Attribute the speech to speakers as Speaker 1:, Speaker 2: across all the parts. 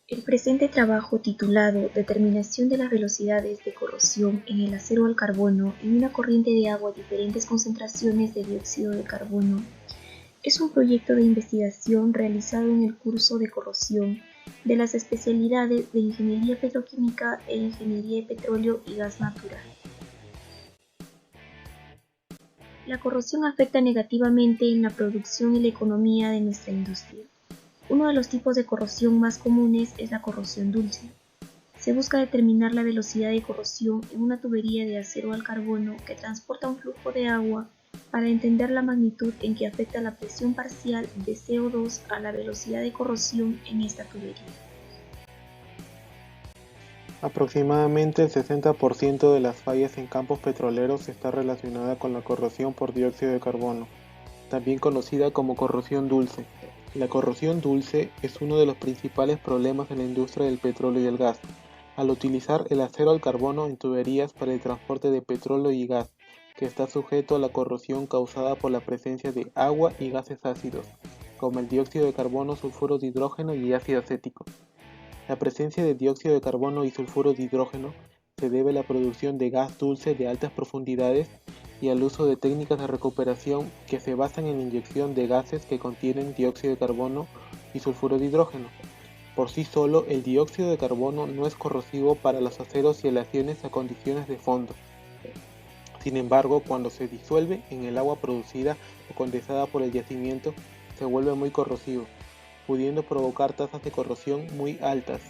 Speaker 1: El presente trabajo, titulado Determinación de las velocidades de corrosión en el acero al carbono en una corriente de agua a diferentes concentraciones de dióxido de carbono, es un proyecto de investigación realizado en el curso de corrosión de las especialidades de Ingeniería Petroquímica e Ingeniería de Petróleo y Gas Natural. La corrosión afecta negativamente en la producción y la economía de nuestra industria. Uno de los tipos de corrosión más comunes es la corrosión dulce. Se busca determinar la velocidad de corrosión en una tubería de acero al carbono que transporta un flujo de agua para entender la magnitud en que afecta la presión parcial de CO2 a la velocidad de corrosión en esta tubería.
Speaker 2: Aproximadamente el 60% de las fallas en campos petroleros está relacionada con la corrosión por dióxido de carbono, también conocida como corrosión dulce. La corrosión dulce es uno de los principales problemas en la industria del petróleo y el gas, al utilizar el acero al carbono en tuberías para el transporte de petróleo y gas, que está sujeto a la corrosión causada por la presencia de agua y gases ácidos, como el dióxido de carbono, sulfuro de hidrógeno y ácido acético. La presencia de dióxido de carbono y sulfuro de hidrógeno se debe a la producción de gas dulce de altas profundidades y al uso de técnicas de recuperación que se basan en la inyección de gases que contienen dióxido de carbono y sulfuro de hidrógeno. Por sí solo, el dióxido de carbono no es corrosivo para los aceros y aleaciones a condiciones de fondo. Sin embargo, cuando se disuelve en el agua producida o condensada por el yacimiento, se vuelve muy corrosivo, pudiendo provocar tasas de corrosión muy altas.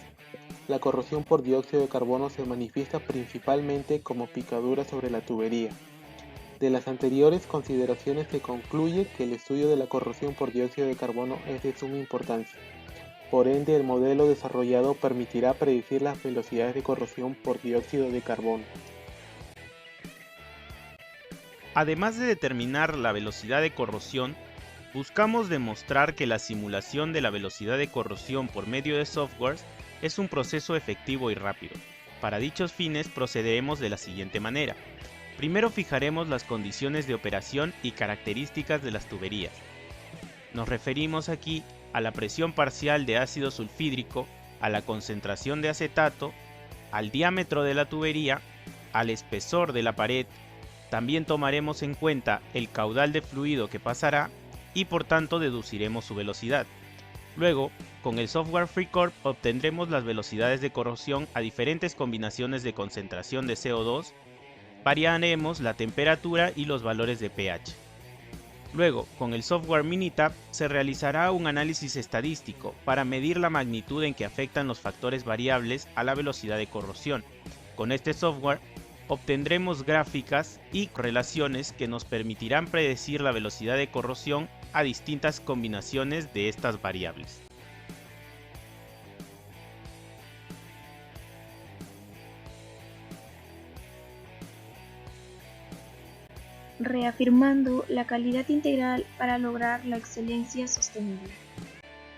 Speaker 2: La corrosión por dióxido de carbono se manifiesta principalmente como picaduras sobre la tubería. De las anteriores consideraciones se concluye que el estudio de la corrosión por dióxido de carbono es de suma importancia. Por ende, el modelo desarrollado permitirá predecir las velocidades de corrosión por dióxido de carbono.
Speaker 3: Además de determinar la velocidad de corrosión, buscamos demostrar que la simulación de la velocidad de corrosión por medio de softwares es un proceso efectivo y rápido. Para dichos fines procederemos de la siguiente manera. Primero fijaremos las condiciones de operación y características de las tuberías. Nos referimos aquí a la presión parcial de ácido sulfídrico, a la concentración de acetato, al diámetro de la tubería, al espesor de la pared. También tomaremos en cuenta el caudal de fluido que pasará y por tanto deduciremos su velocidad. Luego, con el software FreeCorp obtendremos las velocidades de corrosión a diferentes combinaciones de concentración de CO2, variaremos la temperatura y los valores de pH. Luego, con el software Minitab se realizará un análisis estadístico para medir la magnitud en que afectan los factores variables a la velocidad de corrosión. Con este software obtendremos gráficas y relaciones que nos permitirán predecir la velocidad de corrosión a distintas combinaciones de estas variables.
Speaker 1: Reafirmando la calidad integral para lograr la excelencia sostenible.